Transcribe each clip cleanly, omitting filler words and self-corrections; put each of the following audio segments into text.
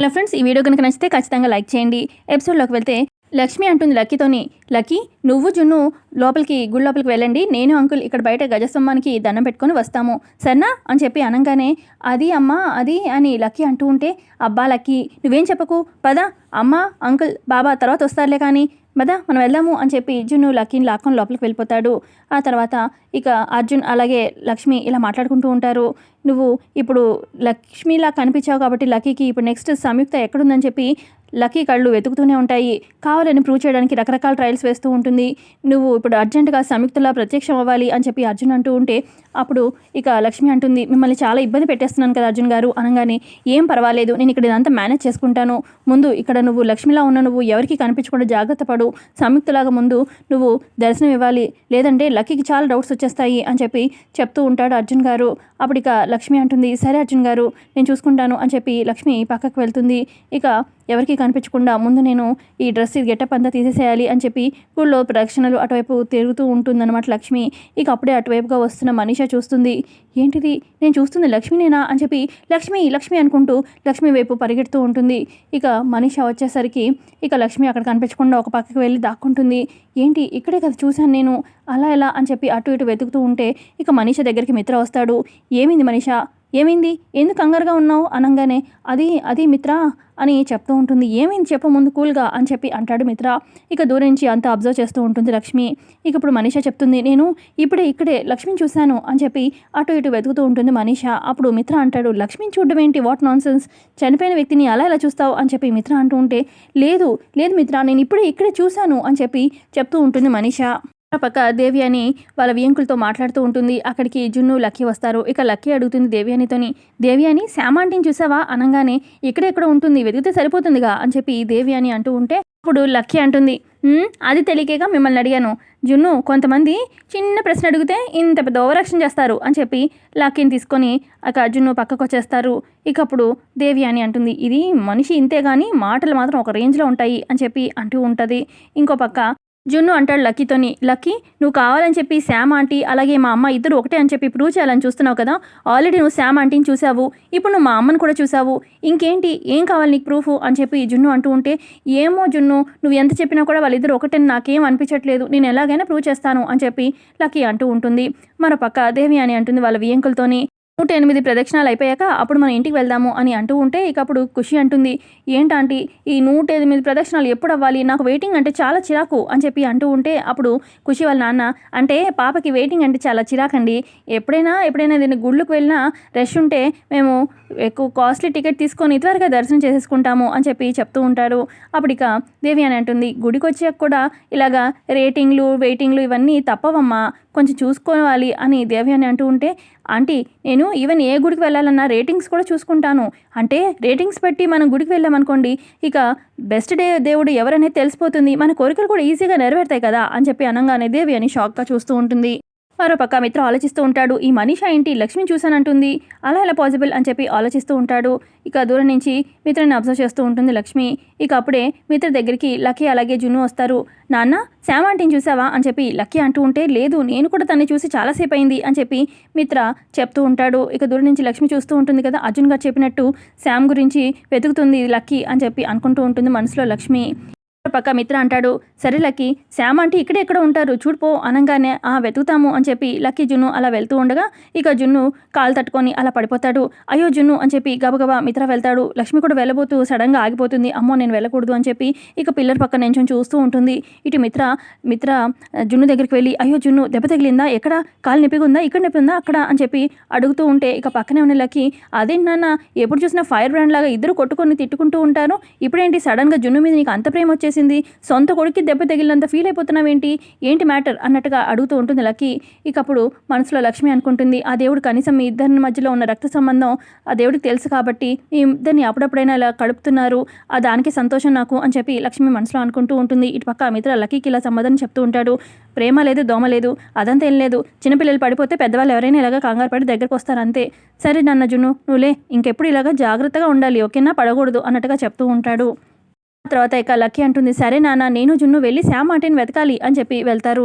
Hello friends, ఈ video కనుక నచ్చితే ఖచ్చితంగా లైక్ చేయండి. ఎపిసోడ్లోకి వెళ్తే లక్ష్మి అంటుంది లక్కీతోని, లక్కీ నువ్వు జున్ను గుడి లోపలికి వెళ్ళండి, నేను అంకుల్ ఇక్కడ బయట గజస్తంభానికి దండం పెట్టుకొని వస్తాము సరేనా అని చెప్పి అనగానే, అది అమ్మ అది అని లక్కీ అంటూ ఉంటే, అబ్బా లక్కీ నువ్వేం చెప్పకు, పద అమ్మ అంకుల్ బాబా తర్వాత వస్తారులే కానీ మదా మనం వెళ్దాము అని చెప్పి జున్ను లక్కీని లాక్కొని లోపలికి వెళ్ళిపోతాడు. ఆ తర్వాత ఇక అర్జున్ అలాగే లక్ష్మి ఇలా మాట్లాడుకుంటూ ఉంటారు. నువ్వు ఇప్పుడు లక్ష్మిలా కనిపించావు కాబట్టి లక్కీకి ఇప్పుడు నెక్స్ట్ సంయుక్త ఎక్కడుందని చెప్పి లక్కీ కళ్ళు వెతుకుతూనే ఉంటాయి. కావాలని ప్రూవ్ చేయడానికి రకరకాల ట్రయల్స్ వేస్తూ ఉంటుంది. నువ్వు ఇప్పుడు అర్జెంటుగా సంయుక్తలా ప్రత్యక్షం అవ్వాలి అని చెప్పి అర్జున్ అంటూ ఉంటే, అప్పుడు ఇక లక్ష్మి అంటుంది, మిమ్మల్ని చాలా ఇబ్బంది పెట్టేస్తున్నాను కదా అర్జున్ గారు అనగానే, ఏం పర్వాలేదు నేను ఇక్కడ ఇదంతా మేనేజ్ చేసుకుంటాను. ముందు ఇక్కడ నువ్వు లక్ష్మిలా ఉన్న నువ్వు ఎవరికి కనిపించకుండా జాగ్రత్త పడు, సంయుక్తలాగా ముందు నువ్వు దర్శనం ఇవ్వాలి, లేదంటే లక్కీకి చాలా డౌట్స్ వచ్చేస్తాయి అని చెప్పి చెప్తూ ఉంటాడు అర్జున్ గారు. అప్పుడు ఇక లక్ష్మి అంటుంది, సరే అర్జున్ గారు నేను చూసుకుంటాను అని చెప్పి లక్ష్మి పక్కకు వెళ్తుంది. ఇక ఎవరికి కనిపించకుండా ముందు నేను ఈ డ్రెస్ గెటప్ అంతా తీసేసేయాలి అని చెప్పి గుళ్ళో ప్రదక్షిణలు అటువైపు తిరుగుతూ ఉంటుందన్నమాట లక్ష్మి. ఇక అప్పుడే అటువైపుగా వస్తున్న మనీషా చూస్తుంది, ఏంటిది నేను చూస్తుంది లక్ష్మినేనా అని చెప్పి లక్ష్మి లక్ష్మి అనుకుంటూ లక్ష్మి వైపు పరిగెడుతూ ఉంటుంది. ఇక మనీషా వచ్చేసరికి ఇక లక్ష్మి అక్కడ కనిపించకుండా ఒక పక్కకి వెళ్ళి దాక్కుంటుంది. ఏంటి ఇక్కడే కదా చూశాను నేను, అలా ఎలా అని చెప్పి అటు ఇటు వెతుకుతూ ఉంటే ఇక మనీషా దగ్గరికి మిత్ర వస్తాడు. ఏమైంది మనీషా, ఏమైంది, ఎందుకు కంగారుగా ఉన్నావు అనగానే, అది మిత్ర అని చెప్తూ ఉంటుంది. ఏమైంది చెప్పు ముందు కూల్గా అని చెప్పి అంటాడు మిత్ర. ఇక దూరం నుంచి అంతా అబ్జర్వ్ చేస్తూ ఉంటుంది లక్ష్మి. ఇక ఇప్పుడు మనీషా చెప్తుంది, నేను ఇక్కడే లక్ష్మిని చూశాను అని చెప్పి అటు ఇటు వెతుకుతూ ఉంటుంది మనీషా. అప్పుడు మిత్ర అంటాడు, లక్ష్మిని చూడడం ఏంటి, వాట్ నాన్ సెన్స్, చనిపోయిన వ్యక్తిని అలా ఎలా చూస్తావు అని చెప్పి మిత్ర అంటూ ఉంటే, లేదు మిత్ర నేను ఇక్కడే చూశాను అని చెప్పి చెప్తూ ఉంటుంది మనీషా. పక్క దేవి అని వాళ్ళ వియంకులతో మాట్లాడుతూ ఉంటుంది. అక్కడికి జున్ను లక్కీ వస్తారు. ఇక లక్కీ అడుగుతుంది దేవియానితోని, దేవియాని శామాంటిని చూసావా అనగానే, ఎక్కడెక్కడ ఉంటుంది వెతికితే సరిపోతుందిగా అని చెప్పి దేవియాని అంటూ ఉంటే, అప్పుడు లక్కీ అంటుంది, అది తెలియకేగా మిమ్మల్ని అడిగాను జున్ను, కొంతమంది చిన్న ప్రశ్న అడిగితే ఇంత పెద్ద ఓవరాక్షన్ చేస్తారు అని చెప్పి లక్కీని తీసుకొని అక్క జున్ను పక్కకు వచ్చేస్తారు. ఇక అప్పుడు దేవి అని అంటుంది, ఇది మనిషి ఇంతే కానీ మాటలు మాత్రం ఒక రేంజ్లో ఉంటాయి అని చెప్పి అంటూ ఉంటుంది. ఇంకో పక్క జున్ను అంటాడు లక్కీతోని, లక్కీ నువ్వు కావాలని చెప్పి శామ్ ఆంటీ అలాగే మా అమ్మ ఇద్దరు ఒకటే అని చెప్పి ప్రూవ్ చేయాలని చూస్తున్నావు కదా, ఆల్రెడీ నువ్వు శామ్ ఆంటీని చూసావు, ఇప్పుడు నువ్వు మా అమ్మని కూడా చూసావు, ఇంకేంటి ఏం కావాలి నీకు ప్రూఫ్ అని చెప్పి జున్ను అంటూ ఉంటే, ఏమో జున్ను నువ్వు ఎంత చెప్పినా కూడా వాళ్ళిద్దరు ఒకటే నాకేం అనిపించట్లేదు, నేను ఎలాగైనా ప్రూవ్ చేస్తాను అని చెప్పి లక్కీ అంటూ ఉంటుంది. మరోపక్క దేవి అని అంటుంది వాళ్ళ వియంకులతోని, 108 ప్రదక్షిణాలు అయిపోయాక అప్పుడు మనం ఇంటికి వెళ్దాము అని అంటూ ఉంటే, ఇక అప్పుడు ఖుషి అంటుంది, ఏంటంటే ఈ 108 ప్రదక్షిణాలు ఎప్పుడు అవ్వాలి, నాకు వెయిటింగ్ అంటే చాలా చిరాకు అని చెప్పి అంటూ ఉంటే, అప్పుడు ఖుషి వాళ్ళ నాన్న, అంటే పాపకి వెయిటింగ్ అంటే చాలా చిరాకండి, ఎప్పుడైనా దీన్ని గుళ్ళకు వెళ్ళినా రష్ ఉంటే మేము ఎక్కువ కాస్ట్లీ టికెట్ తీసుకొని త్వరగా దర్శనం చేసేసుకుంటాము అని చెప్పి చెప్తూ ఉంటారు. అప్పుడు ఇక దేవి అని అంటుంది, గుడికి వచ్చాక కూడా ఇలాగా రేటింగ్లు వెయిటింగ్లు ఇవన్నీ తప్పవమ్మా, కొంచెం చూసుకోవాలి అని దేవి అని అంటూ ఉంటే, ఆంటీ నేను ఈవెన్ ఏ గుడికి వెళ్ళాలన్నా రేటింగ్స్ కూడా చూసుకుంటాను, అంటే రేటింగ్స్ పెట్టి మనం గుడికి వెళ్ళామనుకోండి ఇక బెస్ట్ దేవుడు ఎవరనేది తెలిసిపోతుంది, మన కోరికలు కూడా ఈజీగా నెరవేరుతాయి కదా అని చెప్పి అనగానే దేవి అని షాక్గా చూస్తూ ఉంటుంది. మరోపక్క మిత్ర ఆలోచిస్తూ ఉంటాడు, ఈ మనీషా ఏంటి లక్ష్మిని చూశానంటుంది, అలా ఎలా పాసిబుల్ అని చెప్పి ఆలోచిస్తూ ఉంటాడు. ఇక దూరం నుంచి మిత్రని అబ్జర్వ్ చేస్తూ ఉంటుంది లక్ష్మి. ఇక అప్పుడే మిత్ర దగ్గరికి లక్కీ అలాగే జున్ను వస్తారు. నాన్న శామ్ ఆంటీని చూసావా అని చెప్పి లక్కీ అంటూ ఉంటే, లేదు నేను కూడా తన్ని చూసి చాలాసేపు అయింది అని చెప్పి మిత్ర చెప్తూ ఉంటాడు. ఇక దూరం నుంచి లక్ష్మి చూస్తూ ఉంటుంది కదా, అర్జున్ గారు చెప్పినట్టు శామ్ గురించి వెతుకుతుంది లక్కీ అని చెప్పి అనుకుంటూ ఉంటుంది మనసులో లక్ష్మి. పక్క మిత్ర అంటాడు, సరే లక్కీ శామ్ ఆంటీ ఎక్కడ ఉంటారు చూడిపో అనగానే, వెతుకుతాము అని చెప్పి లక్కీ జున్ను అలా వెళ్తూ ఉండగా ఇక జున్ను కాలు తట్టుకొని అలా పడిపోతాడు. అయ్యో జున్ను అని చెప్పి గబగబా మిత్ర వెళ్తాడు. లక్ష్మి కూడా వెళ్ళబోతూ సడన్గా ఆగిపోతుంది. అమ్మో నేను వెళ్ళకూడదు అని చెప్పి ఇక పిల్లర్ పక్క నించొని చూస్తూ ఉంటుంది. ఇటు మిత్ర జున్ను దగ్గరికి వెళ్ళి, అయ్యో జున్ను దెబ్బ తగిలిందా, ఎక్కడ కాలు నొప్పిగా ఉందా, ఇక్కడ నొప్పి ఉందా అక్కడ అని చెప్పి అడుగుతూ ఉంటే, ఇక పక్కనే ఉన్న లక్కీ, అదేంటి నాన్న ఎప్పుడు చూసినా ఫైర్ బ్రాండ్ లాగా ఇద్దరు కొట్టుకొని తిట్టుకుంటూ ఉంటారు, ఇప్పుడేంటి సడన్గా జున్ను మీద నీకు అంత ప్రేమ వచ్చేసింది, సొంత కొడుక్కి దెబ్బ తగిలినంత ఫీల్ అయిపోతున్నావేంటి, ఏంటి మ్యాటర్ అన్నట్టుగా అడుగుతూ ఉంటుంది లక్కీ. ఇక అప్పుడు మనసులో లక్ష్మి అనుకుంటుంది, ఆ దేవుడు కనీసం మీ ఇద్దరి మధ్యలో ఉన్న రక్త సంబంధం ఆ దేవుడికి తెలుసు కాబట్టి మీ ఇద్దరిని అప్పుడప్పుడైనా ఇలా కడుపుతున్నారు, దానికి సంతోషం నాకు అని చెప్పి లక్ష్మి మనసులో అనుకుంటూ ఉంటుంది. ఇటు పక్క మిత్ర లక్కీకి ఇలా సమాధానం చెప్తూ ఉంటాడు, ప్రేమ లేదు దోమ లేదు అదంతా ఏం లేదు, చిన్నపిల్లలు పడిపోతే పెద్దవాళ్ళు ఎవరైనా ఇలాగా కంగారు పడి దగ్గరకు వస్తారు అంతే, సరే నాన్న జున్ను నువ్వులే ఇంకెప్పుడు ఇలాగా జాగ్రత్తగా ఉండాలి ఓకేనా, పడకూడదు అన్నట్టుగా చెప్తూ ఉంటాడు. తర్వాత ఇక లక్కీ అంటుంది, సరే నాన్న నేను జున్ను వెళ్ళి శామ్ ఆంటీని వెతకాలి అని చెప్పి వెళ్తారు.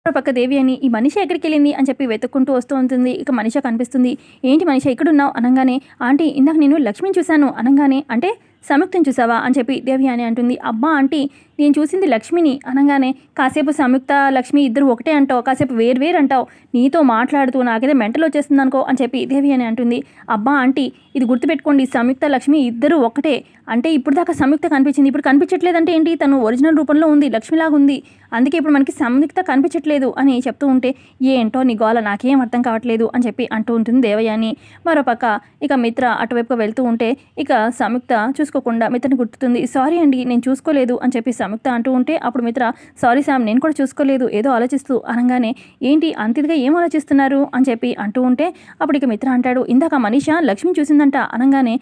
పక్క దేవి అని, ఈ మనిషి ఎక్కడికి వెళ్ళింది అని చెప్పి వెతుక్కుంటూ వస్తూ ఉంటుంది. ఇక మనిష కనిపిస్తుంది. ఏంటి మనిష ఇక్కడున్నావు అనగానే, ఆంటీ ఇందాక నేను లక్ష్మిని చూశాను అనగానే, అంటే సంయుక్తని చూసావా అని చెప్పి దేవయాని అంటుంది. అబ్బా ఆంటీ, నేను చూసింది లక్ష్మిని అనగానే కాసేపు సంయుక్త లక్ష్మి ఇద్దరు ఒకటే అంటావు, కాసేపు వేరు అంటావు, నీతో మాట్లాడుతూ నాకైతే మెంటల్ వచ్చేస్తుంది అనుకో అని చెప్పి దేవయాని అంటుంది. అబ్బా ఆంటీ, ఇది గుర్తుపెట్టుకోండి, సంయుక్త లక్ష్మి ఇద్దరు ఒకటే. అంటే ఇప్పుడు దాకా సంయుక్త కనిపించింది, ఇప్పుడు కనిపించట్లేదంటే ఏంటి, తను ఒరిజినల్ రూపంలో ఉంది, లక్ష్మిలాగా ఉంది, అందుకే ఇప్పుడు మనకి సంయుక్త కనిపించట్లేదు అని చెప్తూ ఉంటే ఏంటో నీ గోల నాకేం అర్థం కావట్లేదు అని చెప్పి అంటూ ఉంటుంది దేవయాని. మరోపక్క ఇక మిత్ర అటువైపుగా వెళ్తూ ఉంటే ఇక సంయుక్త చూసుకోకుండా మిత్రని గుర్తుతుంది. సారీ అండి, నేను చూసుకోలేదు అని చెప్పి సంయుక్త అంటూ ఉంటే అప్పుడు మిత్ర సారీ శామ్, నేను కూడా చూసుకోలేదు, ఏదో ఆలోచిస్తూ అనగానే ఏంటి అంతిదిగా ఏం ఆలోచిస్తున్నారు అని చెప్పి అంటూ ఉంటే అప్పుడు ఇక మిత్ర అంటాడు, ఇందాక మనీషా లక్ష్మిని చూసిందంట అనగానే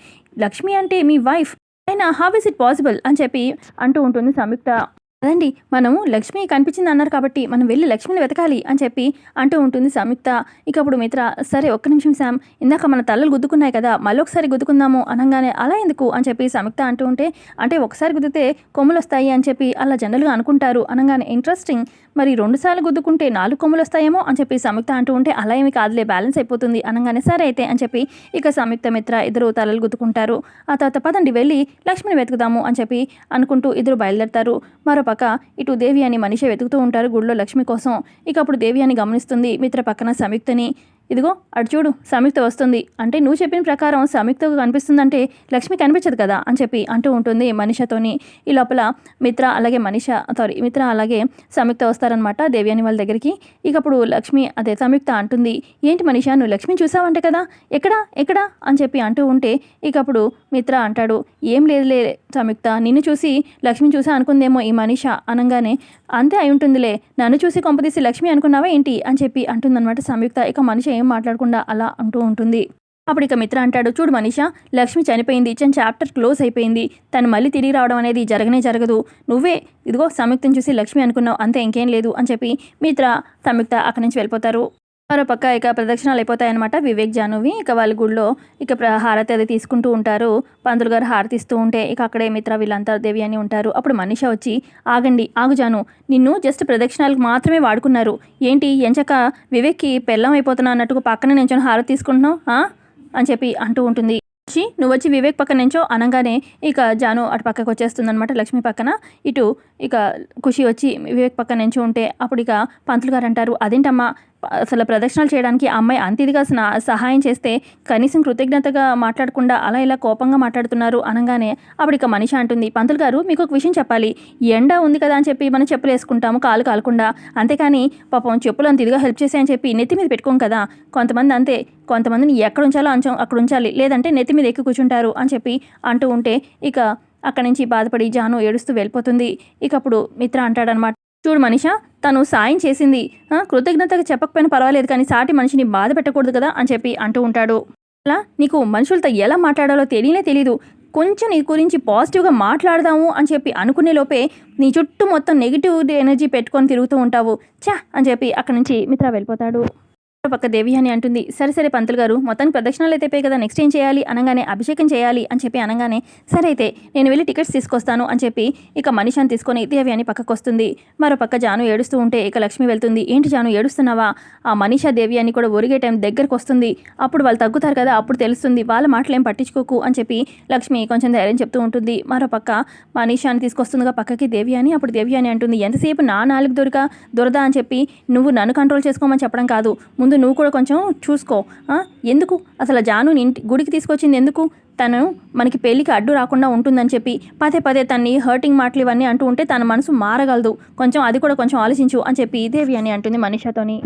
లక్ష్మి అంటే మీ వైఫ్ అయినా హౌ ఇస్ ఇట్ పాసిబుల్ అని చెప్పి అంటూ ఉంటుంది సంయుక్త. అదండి, మనము లక్ష్మి కనిపించింది అన్నారు కాబట్టి మనం వెళ్ళి లక్ష్మిని వెతకాలి అని చెప్పి అంటూ ఉంటుంది సంయుక్త. ఇక అప్పుడు మిత్ర సరే ఒక్క నిమిషం శామ్, ఇందాక మన తలలు గుద్దుకున్నాయి కదా, మళ్ళీ ఒకసారి గుద్దుకుందాము అనగానే అలా ఎందుకు అని చెప్పి సంయుక్త అంటూ ఉంటే అంటే ఒకసారి గుద్దితే కొమ్ములు వస్తాయి అని చెప్పి అలా జనరల్గా అనుకుంటారు అనగానే ఇంట్రెస్టింగ్, మరి 2 సార్లు గుద్దుకుంటే 4 కొమ్ములు వస్తాయేమో అని చెప్పి సంయుక్త అంటూ ఉంటే అలా ఏమి కాదులే, బ్యాలెన్స్ అయిపోతుంది అనగానే సరే అయితే అని చెప్పి ఇక సంయుక్త మిత్ర ఇద్దరు తలలు గుద్దుకుంటారు. ఆ తర్వాత పదండి వెళ్ళి లక్ష్మిని వెతుకుదాము అని చెప్పి అనుకుంటూ ఇద్దరు బయలుదేరతారు. మరోపక్క ఇటు దేవి అని మనిషి వెతుకుతూ ఉంటారు గుడిలో లక్ష్మి కోసం. ఇక అప్పుడు దేవి అని గమనిస్తుంది మిత్ర పక్కన సంయుక్తని. ఇదిగో అటు చూడు సంయుక్త వస్తుంది, అంటే నువ్వు చెప్పిన ప్రకారం సంయుక్తకు కనిపిస్తుందంటే లక్ష్మి కనిపించదు కదా అని చెప్పి అంటూ ఉంటుంది మనిషతోని. ఈ లోపల మిత్ర అలాగే మిత్ర అలాగే సంయుక్త వస్తారనమాట దేవ్యాని వాళ్ళ దగ్గరికి. ఇక అప్పుడు లక్ష్మి అదే సంయుక్త అంటుంది, ఏంటి మనిష నువ్వు లక్ష్మిని చూసావంటే కదా, ఎక్కడా అని చెప్పి అంటూ ఉంటే ఇక అప్పుడు మిత్ర అంటాడు, ఏం లేదులే సంయుక్త, నిన్ను చూసి లక్ష్మిని చూసా అనుకుందేమో ఈ మనిష అనగానే అంతే అయి ఉంటుందిలే, నన్ను చూసి కొంపదీసి లక్ష్మి అనుకున్నావా ఏంటి అని చెప్పి అంటుందన్నమాట సంయుక్త. ఇక మనిషి ఏం మాట్లాడకుండా అలా అంటూ ఉంటుంది. అప్పుడు ఇక మిత్ర అంటాడు, చూడు మనీషా, లక్ష్మి చనిపోయింది, ఇచ్చిన చాప్టర్ క్లోజ్ అయిపోయింది, తను మళ్ళీ తిరిగి రావడం అనేది జరగదు, నువ్వే ఇదిగో సంయుక్తను చూసి లక్ష్మి అనుకున్నావు, అంతే ఇంకేం లేదు అని చెప్పి మిత్ర సంయుక్త అక్కడి నుంచి వెళ్ళిపోతారు. మరో పక్క ఇక ప్రదక్షిణాలు అయిపోతాయన్నమాట వివేక్ జానువి. ఇక వాళ్ళ గుడిలో ఇక హారతి అది తీసుకుంటూ ఉంటారు. పంతులు గారు హారతి ఇస్తూ ఉంటే ఇక అక్కడే మిత్ర వీళ్ళంతా దేవి అని ఉంటారు. అప్పుడు మనిష వచ్చి ఆగు జాను, నిన్ను జస్ట్ ప్రదక్షిణాలకు మాత్రమే వాడుకున్నారు, ఏంటి ఎంచక వివేక్కి పెళ్ళం అయిపోతున్నా అన్నట్టుగా పక్కన నించొని హారతి తీసుకుంటున్నావు అని చెప్పి అంటూ ఉంటుంది. నువ్వు వచ్చి వివేక్ పక్కన నుంచో అనగానే ఇక జాను అటు పక్కకు వచ్చేస్తుందనమాట లక్ష్మి పక్కన. ఇటు ఇక ఖుషి వచ్చి వివేక్ పక్కన నుంచి ఉంటే అప్పుడు ఇక పంతులు గారు అంటారు, అదేంటమ్మా అసలు ప్రదక్షిణాలు చేయడానికి ఆ అమ్మాయి అంత ఇదిగా సహాయం చేస్తే కనీసం కృతజ్ఞతగా మాట్లాడకుండా అలా ఇలా కోపంగా మాట్లాడుతున్నారు అనగానే అప్పుడు ఇక మనిషి అంటుంది, పంతులు గారు మీకు ఒక విషయం చెప్పాలి, ఎండ ఉంది కదా అని చెప్పి మనం చెప్పులు వేసుకుంటాము కాలు కాలకుండా, అంతేకాని పాపం చెప్పులు అంత ఇదిగా హెల్ప్ చేసాయని చెప్పి నెత్తి మీద పెట్టుకోం కదా, కొంతమంది అంతే, కొంతమందిని ఎక్కడ ఉంచాలో అక్కడ ఉంచాలి, లేదంటే నెత్తి మీద ఎక్కి కూర్చుంటారు అని చెప్పి అంటూ ఉంటే ఇక అక్కడి నుంచి బాధపడి జాను ఏడుస్తూ వెళ్ళిపోతుంది. ఇక అప్పుడు మిత్ర అంటాడనమాట, చూడు మనిష, తను సాయం చేసింది, కృతజ్ఞతగా చెప్పకపోయినా పర్వాలేదు కానీ సాటి మనిషిని బాధ పెట్టకూడదు కదా అని చెప్పి అంటూ ఉంటాడు. అలా నీకు మనుషులతో ఎలా మాట్లాడాలో తెలీదు, కొంచెం నీ గురించి పాజిటివ్గా మాట్లాడదాము అని చెప్పి అనుకునే లోపే నీ చుట్టూ మొత్తం నెగిటివ్ ఎనర్జీ పెట్టుకొని తిరుగుతూ ఉంటావు అని చెప్పి అక్కడి నుంచి మిత్ర వెళ్ళిపోతాడు. పక్క దేవి అని అంటుంది, సరే పంతులు గారు, మొత్తానికి ప్రదక్షిణాలు అయితే కదా, నెక్స్ట్ ఏం చేయాలి అనగానే అభిషేకం చేయాలి అని చెప్పి అనగానే సరే అయితే నేను వెళ్ళి టికెట్స్ తీసుకొస్తాను అని చెప్పి ఇక మనిషిని తీసుకొని దేవి అని పక్కకు వస్తుంది. మరో పక్క జాను ఏడుస్తూ ఉంటే ఇక లక్ష్మి వెళ్తుంది, ఏంటి జాను ఏడుస్తున్నావా, ఆ మనీషా దేవి అని కూడా ఒరిగే టైం దగ్గరకు వస్తుంది, అప్పుడు వాళ్ళు తగ్గుతారు కదా, అప్పుడు తెలుస్తుంది, వాళ్ళ మాటలు ఏం పట్టించుకోకు అని చెప్పి లక్ష్మి కొంచెం ధైర్యం చెప్తూ ఉంటుంది. మరో పక్క మనీషాని తీసుకొస్తుందిగా పక్కకి దేవి అని. అప్పుడు దేవి అని అంటుంది, ఎంతసేపు నా నాలుగు దొరద అని చెప్పి నువ్వు నన్ను కంట్రోల్ చేసుకోమని చెప్పడం కాదు, నువ్వు కూడా కొంచెం చూసుకో, ఎందుకు అసలు జానుని గుడికి తీసుకొచ్చింది ఎందుకు, తను మనకి పెళ్ళికి అడ్డు రాకుండా ఉంటుందని చెప్పి పదే తన్ని హర్టింగ్ మాటలు ఇవన్నీ అంటూ ఉంటే తన మనసు మారగలదు, కొంచెం అది కూడా కొంచెం ఆలోచించు అని చెప్పి దేవి అని అంటుంది మనీషాతోని.